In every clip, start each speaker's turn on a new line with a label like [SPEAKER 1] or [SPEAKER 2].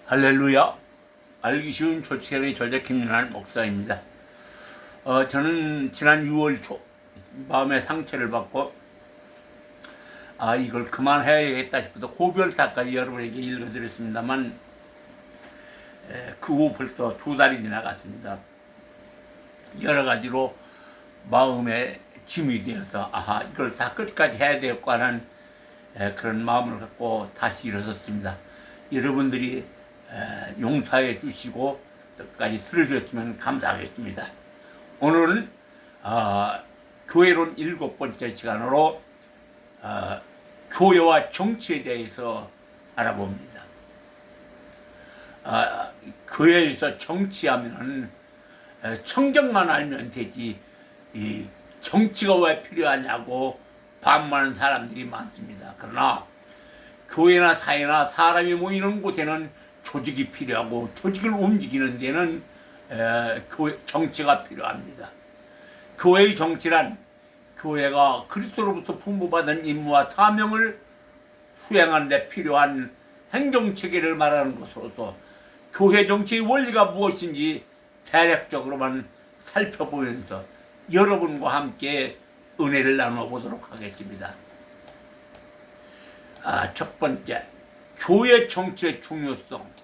[SPEAKER 1] 할렐루야. 알기 쉬운 조치현의 저자 김윤환 목사입니다. 저는 지난 6월 초 마음의 상처를 받고 이걸 그만해야겠다 싶어서 고별사까지 여러분에게 읽어드렸습니다만 그 후 벌써 2달이 지나갔습니다. 여러 가지로 마음에 짐이 되어서 이걸 다 끝까지 해야 되겠고 하는 그런 마음을 갖고 다시 일어섰습니다. 여러분들이 용서해 주시고 끝까지 들어주셨으면 감사하겠습니다. 오늘은 교회론 7번째 시간으로 교회와 정치에 대해서 알아봅니다. 교회에서 정치하면 성경만 알면 되지 이 정치가 왜 필요하냐고 반문하는 사람들이 많습니다. 그러나 교회나 사회나 사람이 모이는 곳에는 조직이 필요하고 조직을 움직이는 데는 정치가 필요합니다. 교회의 정치란 교회가 그리스도로부터 분부받은 임무와 사명을 수행하는 데 필요한 행정체계를 말하는 것으로서 교회 정치의 원리가 무엇인지 대략적으로만 살펴보면서 여러분과 함께 은혜를 나눠보도록 하겠습니다. 첫 번째, 교회 정치의 중요성.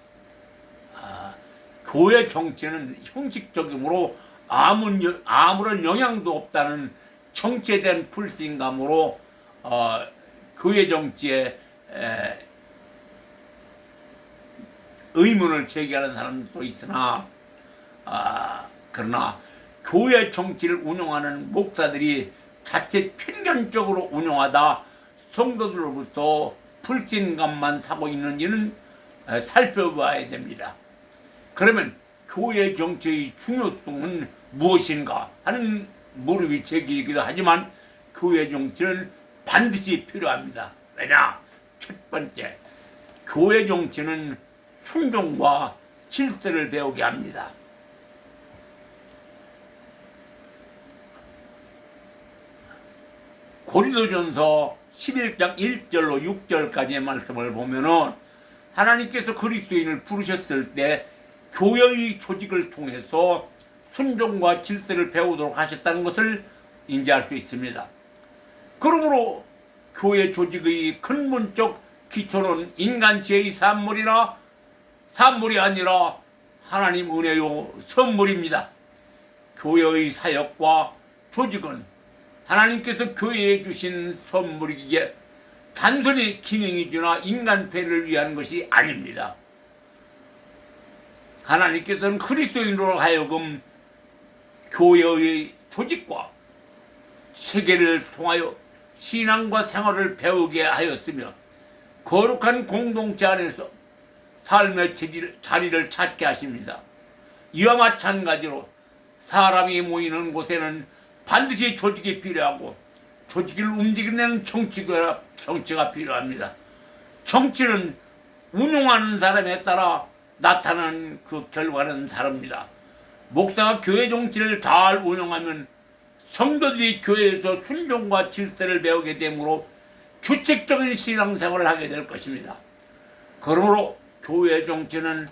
[SPEAKER 1] 교회 정치는 형식적이므로 아무런 영향도 없다는 정치에 대한 불신감으로 교회 정치에 의문을 제기하는 사람도 있으나 그러나 교회 정치를 운영하는 목사들이 자칫 편견적으로 운영하다 성도들로부터 불신감만 사고 있는지는 살펴봐야 됩니다. 그러면 교회 정치의 중요성은 무엇인가 하는 물음이 제기되기도 하지만 교회 정치는 반드시 필요합니다. 왜냐? 첫 번째, 교회 정치는 순종과 질서를 배우게 합니다. 고린도전서 11장 1절로 6절까지의 말씀을 보면은 하나님께서 그리스도인을 부르셨을 때 교회의 조직을 통해서 순종과 질서를 배우도록 하셨다는 것을 인지할 수 있습니다. 그러므로 교회 조직의 근본적 기초는 인간체의 산물이 아니라 하나님 은혜요 선물입니다. 교회의 사역과 조직은 하나님께서 교회에 주신 선물이기에 단순히 기능이주나 인간패를 위한 것이 아닙니다. 하나님께서는 그리스도인으로 하여금 교회의 조직과 세계를 통하여 신앙과 생활을 배우게 하였으며 거룩한 공동체 안에서 삶의 자리를 찾게 하십니다. 이와 마찬가지로 사람이 모이는 곳에는 반드시 조직이 필요하고 조직을 움직이는 정치가 필요합니다. 정치는 운용하는 사람에 따라 나타나는 그 결과는 다릅니다. 목사가 교회 정치를 잘 운영하면 성도들이 교회에서 순종과 질서를 배우게 되므로 규칙적인 신앙생활을 하게 될 것입니다. 그러므로 교회 정치는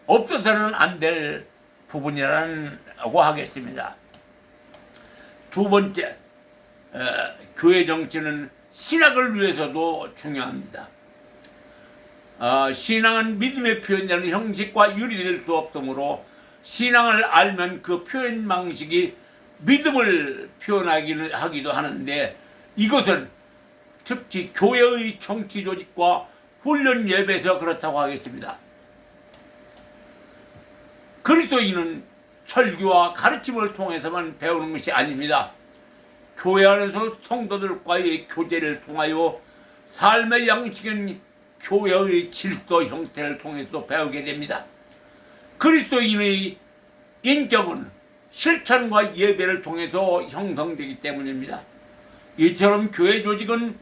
[SPEAKER 1] 없어서는 안 될 부분이라고 하겠습니다. 두 번째, 교회 정치는 신학을 위해서도 중요합니다. 신앙은 믿음의 표현되는 형식과 유리될 수 없으므로 신앙을 알면 그 표현 방식이 믿음을 표현하기도 하는데 이것은 특히 교회의 정치 조직과 훈련 예배에서 그렇다고 하겠습니다. 그리스도인은 설교와 가르침을 통해서만 배우는 것이 아닙니다. 교회 안에서 성도들과의 교제를 통하여 삶의 양식인 교회의 질서 형태를 통해서 배우게 됩니다. 그리스도인의 인격은 실천과 예배를 통해서 형성되기 때문입니다. 이처럼 교회 조직은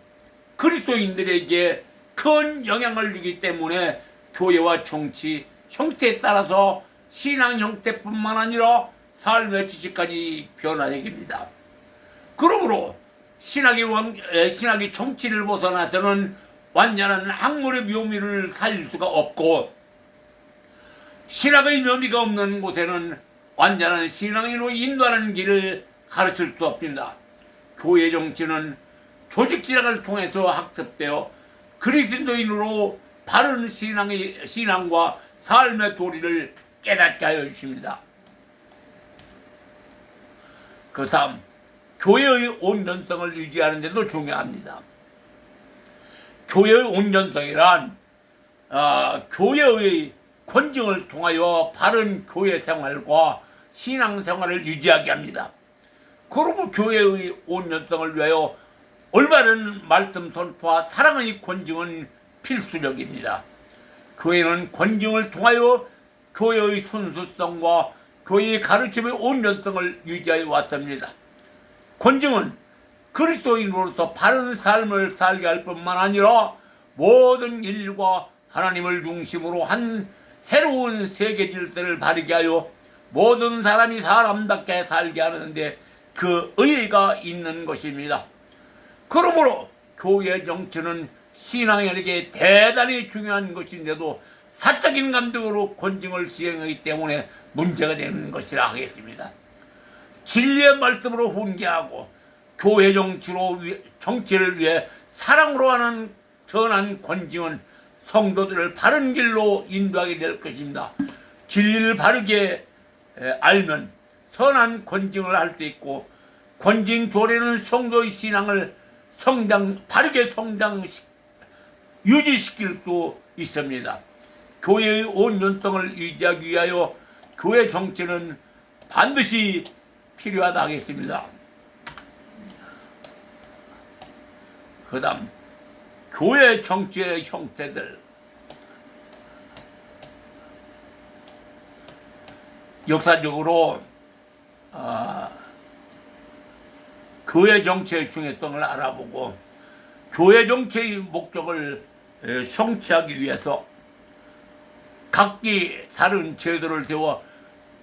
[SPEAKER 1] 그리스도인들에게 큰 영향을 주기 때문에 교회와 정치 형태에 따라서 신앙 형태뿐만 아니라 삶의 지식까지 변화되게 됩니다. 그러므로 신학이 정치를 벗어나서는 완전한 학문의 묘미를 살릴 수가 없고 신학의 묘미가 없는 곳에는 완전한 신앙인으로 인도하는 길을 가르칠 수 없습니다. 교회 정치는 조직 진학을 통해서 학습되어 그리스도인으로 바른 신앙과 삶의 도리를 깨닫게 하여 주십니다. 그 다음 교회의 온전성을 유지하는 데도 중요합니다. 교회의 온전성이란 교회의 권징을 통하여 바른 교회 생활과 신앙 생활을 유지하게 합니다. 그러므로 교회의 온전성을 위하여 올바른 말씀 선포와 사랑의 권징은 필수적입니다. 교회는 권징을 통하여 교회의 순수성과 교회의 가르침의 온전성을 유지하여 왔습니다. 권징은 그리스도인으로서 바른 삶을 살게 할 뿐만 아니라 모든 인류가 하나님을 중심으로 한 새로운 세계 질서를 바르게 하여 모든 사람이 사람답게 살게 하는데 그 의의가 있는 것입니다. 그러므로 교회 정치는 신앙인에게 대단히 중요한 것인데도 사적인 감독으로 권징을 시행하기 때문에 문제가 되는 것이라 하겠습니다. 진리의 말씀으로 훈계하고 교회 정치를 위해 사랑으로 하는 선한 권징은 성도들을 바른 길로 인도하게 될 것입니다. 진리를 바르게 알면 선한 권징을 할 수 있고 권징 조례는 성도의 신앙을 바르게 유지시킬 수 있습니다. 교회의 온전성을 유지하기 위하여 교회 정치는 반드시 필요하다 하겠습니다. 그 다음 교회 정치의 형태들. 역사적으로 교회 정치의 중요성을 알아보고 교회 정치의 목적을 성취하기 위해서 각기 다른 제도를 세워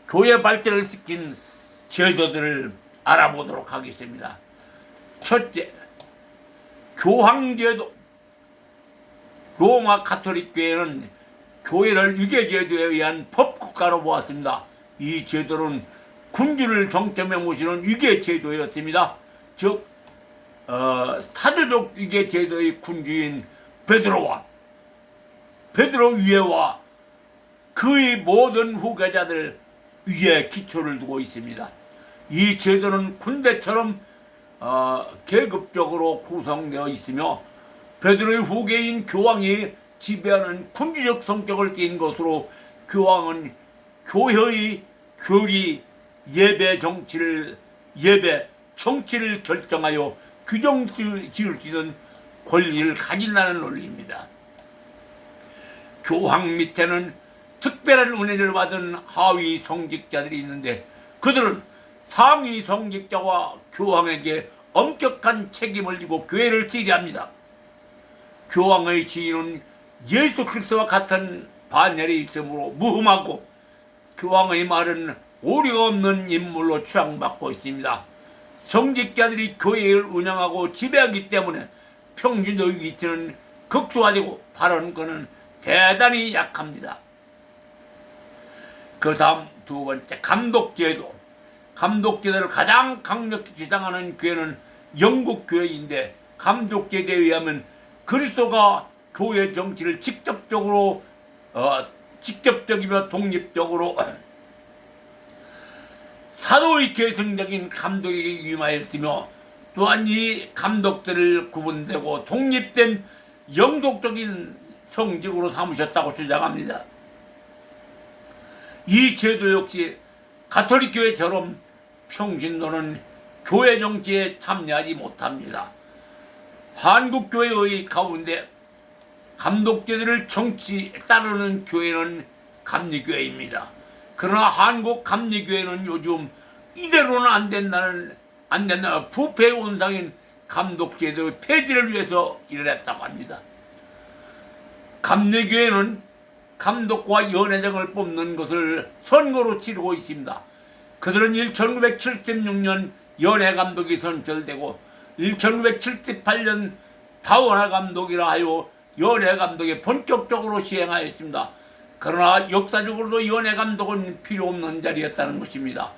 [SPEAKER 1] 교회 발전을 시킨 제도들을 알아보도록 하겠습니다. 첫째, 교황제도. 로마 가톨릭 교회는 교회를 유계제도에 의한 법국가로 보았습니다. 이 제도는 군주를 정점에 모시는 유계제도였습니다. 즉 타조족 유계제도의 군주인 베드로 위에와 그의 모든 후계자들 위에 기초를 두고 있습니다. 이 제도는 군대처럼 계급적으로 구성되어 있으며 베드로의 후계인 교황이 지배하는 군주적 성격을 띈 것으로 교황은 교회의 교리, 정치를 결정하여 규정 지을 수 있는 권리를 가진다는 논리입니다. 교황 밑에는 특별한 은혜를 받은 하위 성직자들이 있는데 그들은 상위 성직자와 교황에게 엄격한 책임을 지고 교회를 지휘합니다. 교황의 지위는 예수 그리스도와 같은 반열에 있으므로 무흠하고 교황의 말은 오류가 없는 인물로 추앙받고 있습니다. 성직자들이 교회를 운영하고 지배하기 때문에 평신도의 위치는 극소화되고 발언권은 대단히 약합니다. 그 다음 두 번째, 감독제도. 감독제도를 가장 강력히 주장하는 교회는 영국 교회인데 감독제도에 의하면 그리스도가 교회 정치를 직접적이며 독립적으로 사도의 계승적인 감독에게 위임하였으며 또한 이 감독들을 구분되고 독립된 영독적인 성직으로 삼으셨다고 주장합니다. 이 제도 역시 가톨릭 교회처럼 평신도는 교회 정치에 참여하지 못합니다. 한국 교회의 가운데 감독제들을 따르는 교회는 감리교회입니다. 그러나 한국 감리교회는 요즘 이대로는 안 된다 부패 온상인 감독제도의 폐지를 위해서 일을 했다고 합니다. 감리교회는 감독과 연회장을 뽑는 것을 선거로 치르고 있습니다. 그들은 1976년 연회 감독이 선출되고 1978년 다원화 감독이라 하여 연회 감독이 본격적으로 시행하였습니다. 그러나 역사적으로도 연예 감독은 필요 없는 자리였다는 것입니다.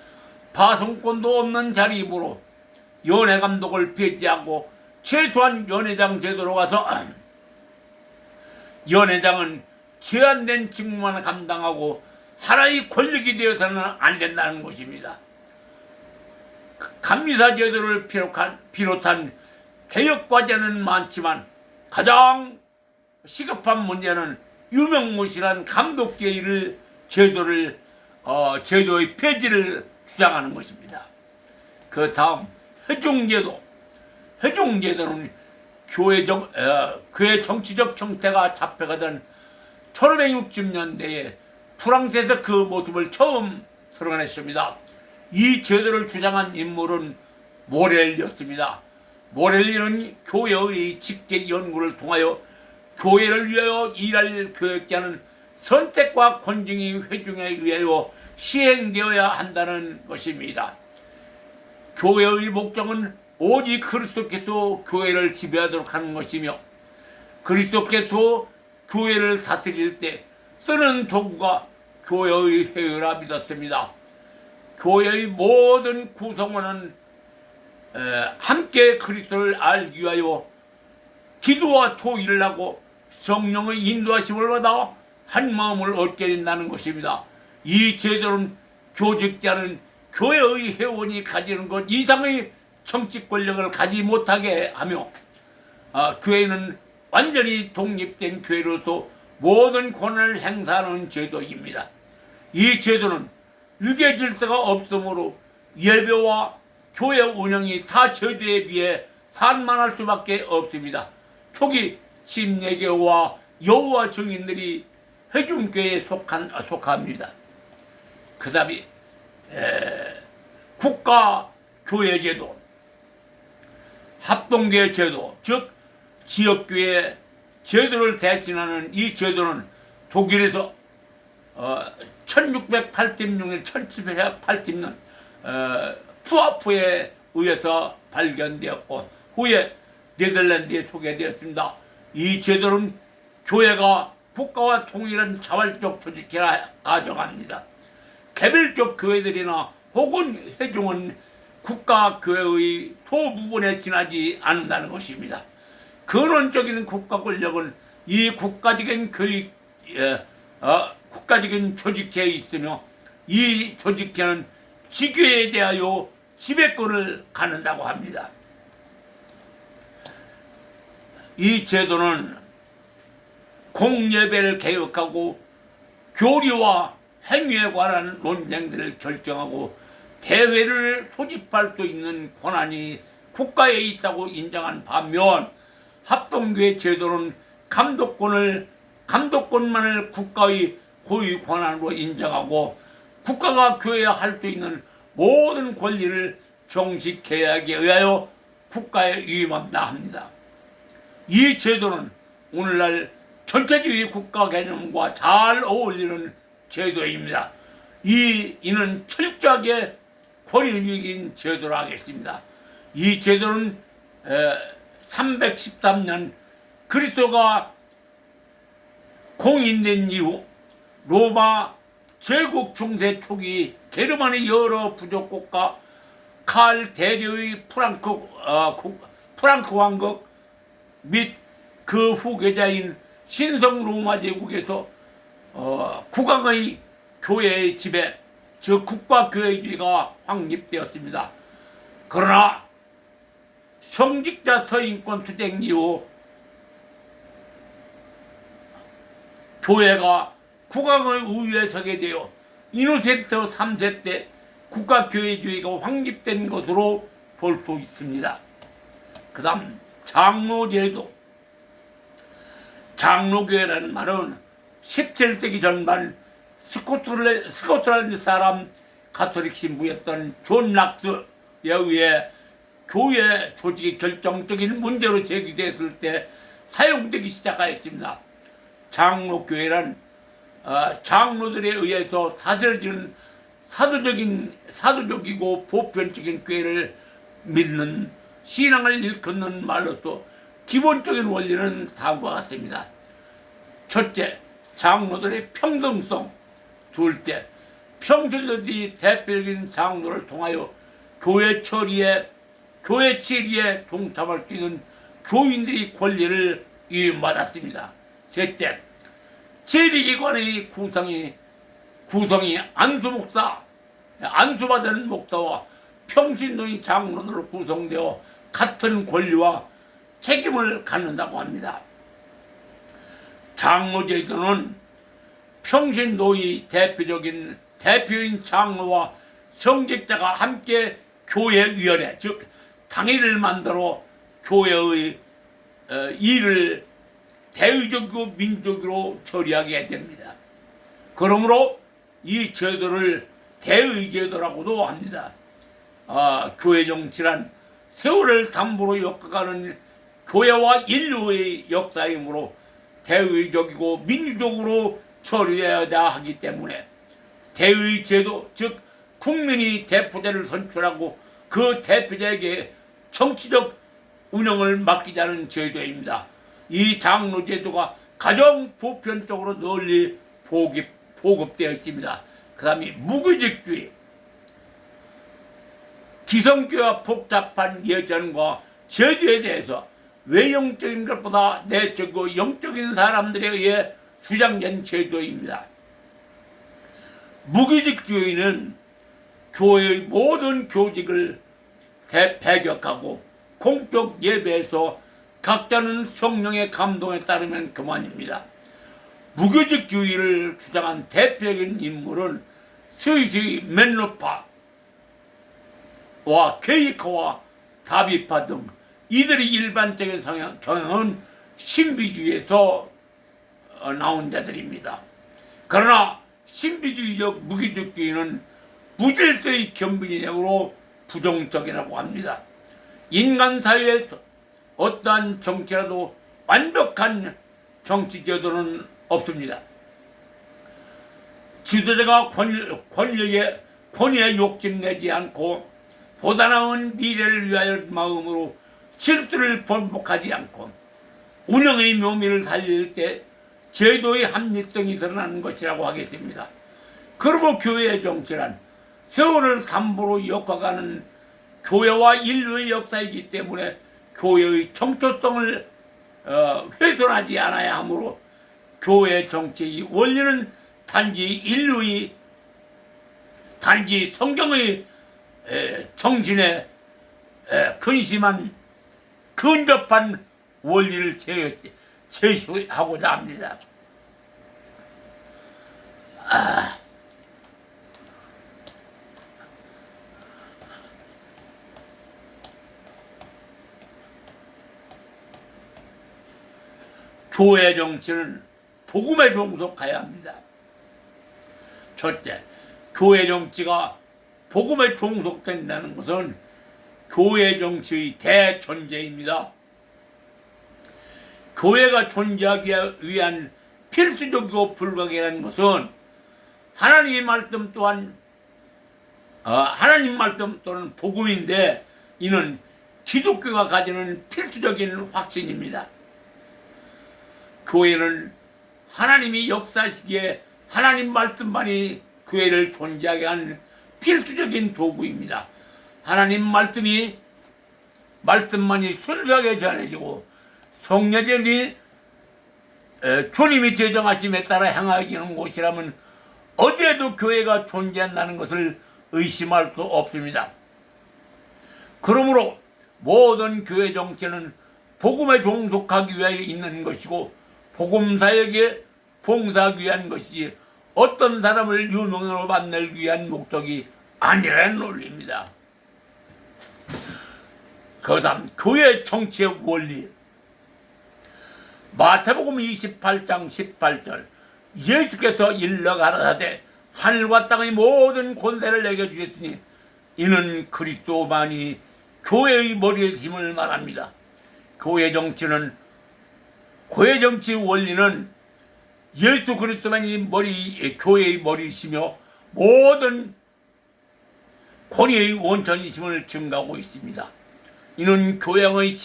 [SPEAKER 1] 파송권도 없는 자리이므로 연예 감독을 배제하고 최소한 연회장 제도로 가서 연회장은 제한된 직무만 감당하고 하나의 권력이 되어서는 안 된다는 것입니다. 감리사 제도를 비롯한 개혁 과제는 많지만 가장 시급한 문제는 유명무실한 감독제의를 제도의 폐지를 주장하는 것입니다. 그 다음 회중제도는 교회 정치적 형태가 잡혀가던 1560년대에 프랑스에서 그 모습을 처음 드러냈습니다. 이 제도를 주장한 인물은 모렐리였습니다. 모렐리는 교회의 직계 연구를 통하여 교회를 위하여 일할 교역자는 선택과 권징이 회중에 의하여 시행되어야 한다는 것입니다. 교회의 목적은 오직 그리스도께서 교회를 지배하도록 하는 것이며 그리스도께서 교회를 다스릴 때 쓰는 도구가 교회의 회의라 믿었습니다. 교회의 모든 구성원은 함께 그리스도를 알기 위하여 기도와 토의를 하고 성령의 인도하심을 받아 한 마음을 얻게 된다는 것입니다. 이 제도는 교직자는 교회의 회원이 가지는 것 이상의 정치 권력을 가지 못하게 하며 교회는 완전히 독립된 교회로서 모든 권한을 행사하는 제도입니다. 이 제도는 유계 질서가 없으므로 예배와 교회 운영이 타 제도에 비해 산만할 수밖에 없습니다. 초기 침례교와 여호와 증인들이 회중교회에 속합니다. 그 다음에 국가교회제도, 합동교회 제도, 즉 지역교회 제도를 대신하는 이 제도는 독일에서 1686년, 1780년 푸아프에 의해서 발견되었고 후에 네덜란드에 소개되었습니다. 이 제도는 교회가 국가와 통일한 자발적 조직이라 가정합니다. 개별적 교회들이나 혹은 회중은 국가교회의 소부분에 지나지 않는다는 것입니다. 근원적인 국가 권력은 이 국가적인 국가적인 조직회에 있으며 이 조직회는 지교에 대하여 지배권을 갖는다고 합니다. 이 제도는 공예배를 개혁하고 교리와 행위에 관한 논쟁들을 결정하고 대회를 소집할 수 있는 권한이 국가에 있다고 인정한 반면 합동교회 제도는 감독권만을 국가의 고유 권한으로 인정하고 국가가 교회에 할 수 있는 모든 권리를 정식 계약에 의하여 국가에 위임한다 합니다. 이 제도는 오늘날 전체주의 국가 개념과 잘 어울리는 제도입니다. 이는 철저하게 권위주의적인 제도로 하겠습니다. 이 제도는 313년 그리스도가 공인된 이후 로마 제국 중세 초기 게르만의 여러 부족 국가 칼 대리의 프랑크 왕국 및 그 후계자인 신성 로마 제국에서 국왕의 교회의 지배, 즉 국가교회주의가 확립되었습니다. 그러나 성직자 서인권 투쟁 이후 교회가 국왕의 우위에 서게 되어 이노센트 3세 때 국가교회주의가 확립된 것으로 볼 수 있습니다. 그 다음 장로제도. 장로교회라는 말은 17세기 전반 스코틀랜드 사람 가톨릭 신부였던 존 락스에 의해 교회 조직이 결정적인 문제로 제기됐을 때 사용되기 시작하였습니다. 장로교회란 장로들에 의해서 다스려지는 사도적이고 보편적인 교회를 믿는 신앙을 일컫는 말로서 기본적인 원리는 다음과 같습니다. 첫째, 장로들의 평등성 둘 때 평신도들이 대표적인 장로를 통하여 교회 처리에 교회 치리에 동참할 수 있는 교인들이 권리를 위임받았습니다. 셋째, 재리기관의 구성이 안수받은 목사와 평신도인 장로들로 구성되어 같은 권리와 책임을 갖는다고 합니다. 장로제도는 평신도의 대표인 장로와 성직자가 함께 교회위원회, 즉 당회를 만들어 교회의 일을 대의적이고 민족으로 처리하게 됩니다. 그러므로 이 제도를 대의제도라고도 합니다. 교회 정치란 세월을 담보로 엮어가는 교회와 인류의 역사이므로 대의적이고 민주적으로 처리해야 하기 때문에 대의제도, 즉 국민이 대표자를 선출하고 그 대표자에게 정치적 운영을 맡기자는 제도입니다. 이 장로제도가 가장 보편적으로 널리 보급되어 있습니다. 그 다음에 무규직주의, 기성교와 복잡한 예전과 제도에 대해서 외형적인 것보다 내적이고 영적인 사람들에 의해 주장된 제도입니다. 무규직주의는 교회의 모든 교직을 배격하고 공적 예배에서 각자는 성령의 감동에 따르면 그만입니다. 무교직주의를 주장한 대표적인 인물은 스위스의 맨루파와 케이커와 다비파 등 이들의 일반적인 경향은 신비주의에서 나온 자들입니다. 그러나 신비주의적 무교직주의는 무질서의 견빈이므로 부정적이라고 합니다. 인간 사회에서 어떠한 정치라도 완벽한 정치 제도는 없습니다. 지도자가 권위에 욕심내지 않고 보다 나은 미래를 위하여 마음으로 실수를 번복하지 않고 운영의 묘미를 살릴 때 제도의 합리성이 드러나는 것이라고 하겠습니다. 그러므로 교회의 정치란 세월을 담보로 엮어가는 교회와 인류의 역사이기 때문에 교회의 정초성을 훼손하지 않아야 하므로 교회 정치의 원리는 단지 성경의 정신에 근심한 근접한 원리를 제시하고자 합니다. 교회 정치는 복음에 종속해야 합니다. 첫째, 교회 정치가 복음에 종속된다는 것은 교회 정치의 대전제입니다. 교회가 존재하기 위한 필수적이고 불가결한 것은 하나님 말씀 또는 복음인데 이는 기독교가 가지는 필수적인 확신입니다. 교회는 하나님이 역사시기에 하나님 말씀만이 교회를 존재하게 하는 필수적인 도구입니다. 하나님 말씀만이 순수하게 전해지고 성례전이 주님이 제정하심에 따라 행하기는 곳이라면 어디에도 교회가 존재한다는 것을 의심할 수 없습니다. 그러므로 모든 교회 정체는 복음에 종속하기 위하여 있는 것이고 복음사역에 봉사하기 위한 것이지 어떤 사람을 유명으로 만들기 위한 목적이 아니라는 논리입니다. 그 다음 교회 정치의 원리. 마태복음 28장 18절 예수께서 일러 가라사대 하늘과 땅의 모든 권세를 내게 주셨으니 이는 그리스도만이 교회의 머리의 힘을 말합니다. 교회 정치 원리는 예수 그리스도만이 교회의 머리이시며 모든 권위의 원천이심을 증가하고 있습니다. 이는 교회의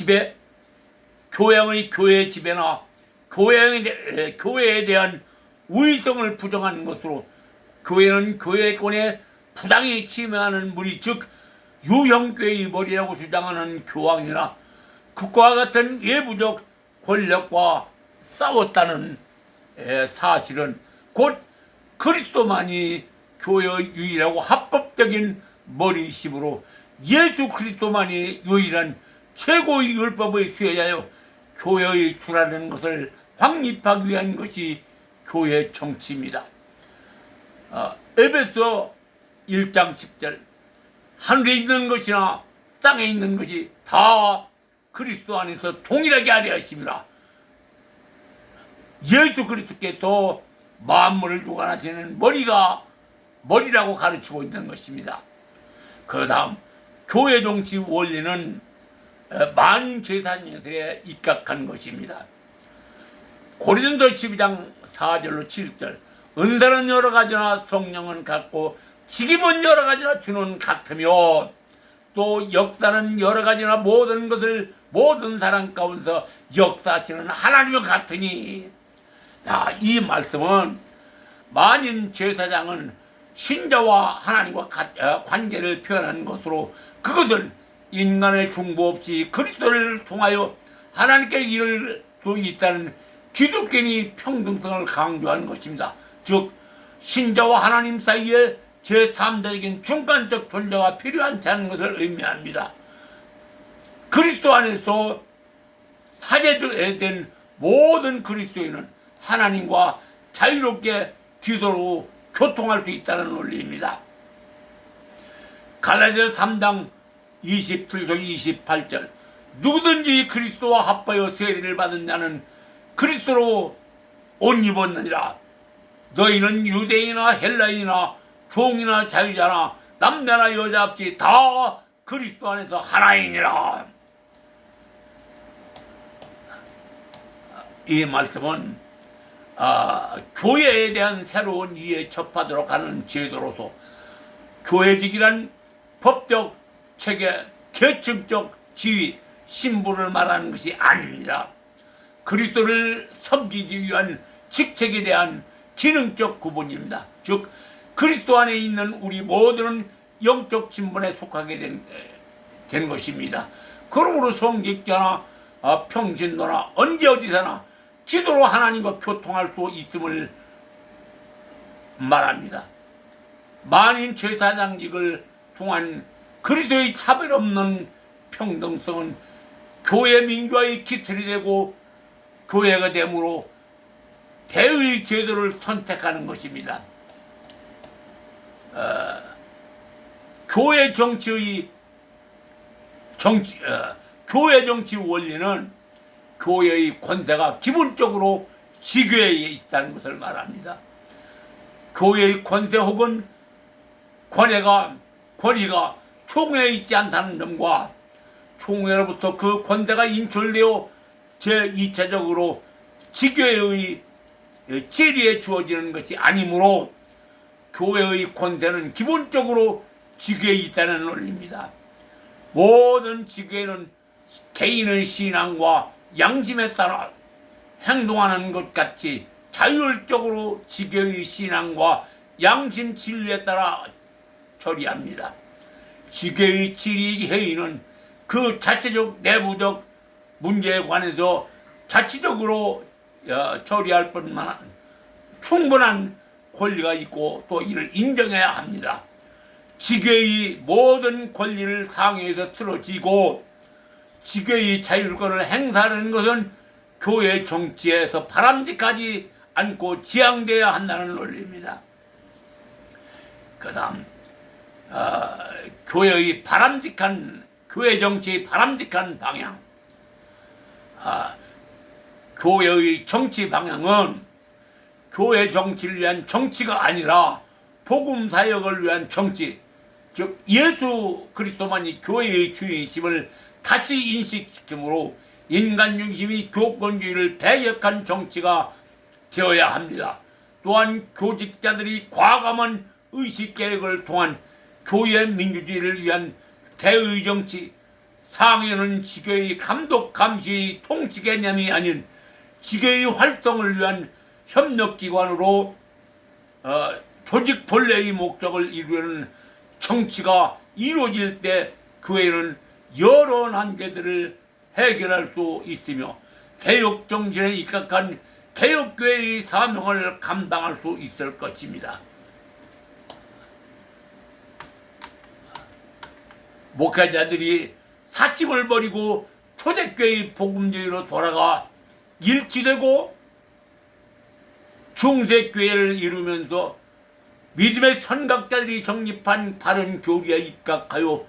[SPEAKER 1] 교회 지배나 교회에 대한 우위성을 부정하는 것으로 교회는 교회권에 부당히 침해하는 무리, 즉 유형교회의 머리라고 주장하는 교황이나 국가와 같은 외부적 권력과 싸웠다는 사실은 곧 그리스도만이 교회의 유일하고 합법적인 머리이시므로 예수 그리스도만이 유일한 최고의 율법의 수혜자여 교회의 주라는 것을 확립하기 위한 것이 교회 정치입니다. 에베소 1장 10절 하늘에 있는 것이나 땅에 있는 것이 다 그리스도 안에서 동일하게 하려 하심이라. 예수 그리스도께서 만물을 주관하시는 머리라고 가르치고 있는 것입니다. 그 다음 교회 정치 원리는 만인 제사장에 입각한 것입니다. 고린도 12장 4절로 7절 은사는 여러 가지나 성령은 같고 직임은 여러 가지나 주는 같으며 또 역사는 여러 가지나 모든 것을 모든 사람 가운데서 역사하시는 하나님과 같으니. 자, 이 말씀은 만인 제사장은 신자와 하나님과 관계를 표현하는 것으로 그것은 인간의 중보 없이 그리스도를 통하여 하나님께 이를 수 있다는 기독교인의 평등성을 강조하는 것입니다. 즉 신자와 하나님 사이에 제3자적인 중간적 존재가 필요하지 않은 것을 의미합니다. 그리스도 안에서 사제된 모든 그리스도인은 하나님과 자유롭게 기도로 교통할 수 있다는 논리입니다. 갈라디아 3장 27절 28절 누구든지 그리스도와 합하여 세례를 받은 자는 그리스도로 옷 입었느니라. 너희는 유대인이나 헬라인이나 종이나 자유자나 남자나 여자 없이 다 그리스도 안에서 하나이니라. 이 말씀은 교회에 대한 새로운 이해에 접하도록 하는 제도로서 교회직이란 법적 체계, 계층적 지위, 신분을 말하는 것이 아닙니다. 그리스도를 섬기기 위한 직책에 대한 기능적 구분입니다. 즉 그리스도 안에 있는 우리 모두는 영적 신분에 속하게 된 것입니다. 그러므로 성직자나 평신도나 언제 어디서나 기도로 하나님과 교통할 수 있음을 말합니다. 만인 제사장직을 통한 그리스도의 차별 없는 평등성은 교회 민주화의 기틀이 되고 교회가 되므로 대의 제도를 선택하는 것입니다. 교회 정치 원리는 교회의 권세가 기본적으로 지교회에 있다는 것을 말합니다. 교회의 권세 혹은 권위가 총회에 있지 않다는 점과 총회로부터 그 권세가 인출되어 제2차적으로 지교회의 체리에 주어지는 것이 아니므로 교회의 권세는 기본적으로 지교회에 있다는 논리입니다. 모든 지교회는 개인의 신앙과 양심에 따라 행동하는 것 같이 자율적으로 지교의 신앙과 양심 진리에 따라 처리합니다. 지교의 질의회의는 그 자체적 내부적 문제에 관해서 자치적으로 처리할 뿐만 충분한 권리가 있고 또 이를 인정해야 합니다. 지교의 모든 권리를 상위에서 틀어지고 지교의 자율권을 행사하는 것은 교회 정치에서 바람직하지 않고 지양되어야 한다는 논리입니다. 그 다음 교회 정치의 바람직한 방향. 교회의 정치 방향은 교회 정치를 위한 정치가 아니라 복음 사역을 위한 정치, 즉 예수 그리스도만이 교회의 주인이심을 다시 인식시키므로 인간 중심의 교권주의를 배격한 정치가 되어야 합니다. 또한 교직자들이 과감한 의식계획을 통한 교회 민주주의를 위한 대의 정치, 상위는 지교의 감독 감시의 통치 개념이 아닌 지교의 활동을 위한 협력기관으로 조직 본래의 목적을 이루는 정치가 이루어질 때 교회는 여러 난제들을 해결할 수 있으며 개혁 정신에 입각한 개혁교회의 사명을 감당할 수 있을 것입니다. 목회자들이 사심을 버리고 초대교회의 복음주의로 돌아가 일치되고 중세교회를 이루면서 믿음의 선각자들이 정립한 바른 교리에 입각하여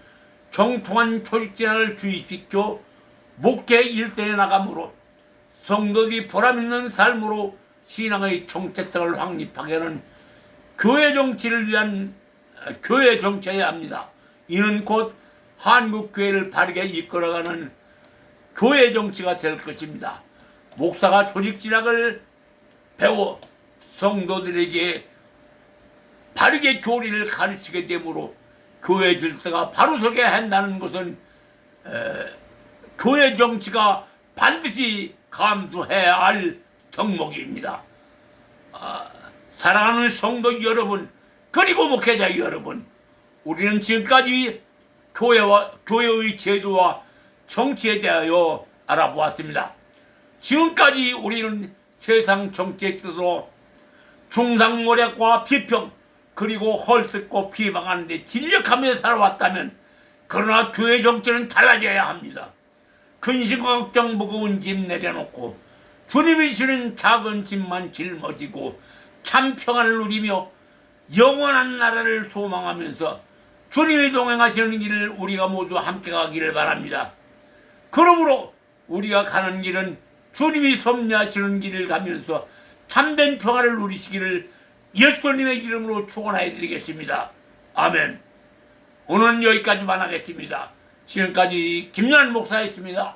[SPEAKER 1] 정통한 조직진화를 주입시켜 목회 일선에 나감으로 성도들이 보람있는 삶으로 신앙의 정체성을 확립하게 하는 교회 정치를 위한 교회 정치여야 합니다. 이는 곧 한국교회를 바르게 이끌어가는 교회 정치가 될 것입니다. 목사가 조직진학을 배워 성도들에게 바르게 교리를 가르치게 되므로 교회 질서가 바로 서게 한다는 것은 교회 정치가 반드시 감수해야 할 덕목입니다. 사랑하는 성도 여러분, 그리고 목회자 여러분, 우리는 지금까지 교회의 제도와 정치에 대하여 알아보았습니다. 지금까지 우리는 세상 정치에 있어서 중상모략과 비평 그리고 헐뜯고 비방하는데 진력하며 살아왔다면, 그러나 교회 정치는 달라져야 합니다. 근심과 걱정 무거운 짐 내려놓고 주님이 주는 작은 짐만 짊어지고 참 평안을 누리며 영원한 나라를 소망하면서 주님이 동행하시는 길을 우리가 모두 함께 가기를 바랍니다. 그러므로 우리가 가는 길은 주님이 섭리하시는 길을 가면서 참된 평안을 누리시기를 예수님의 이름으로 축원해 드리겠습니다. 아멘. 오늘은 여기까지만 하겠습니다. 지금까지 김연한 목사였습니다.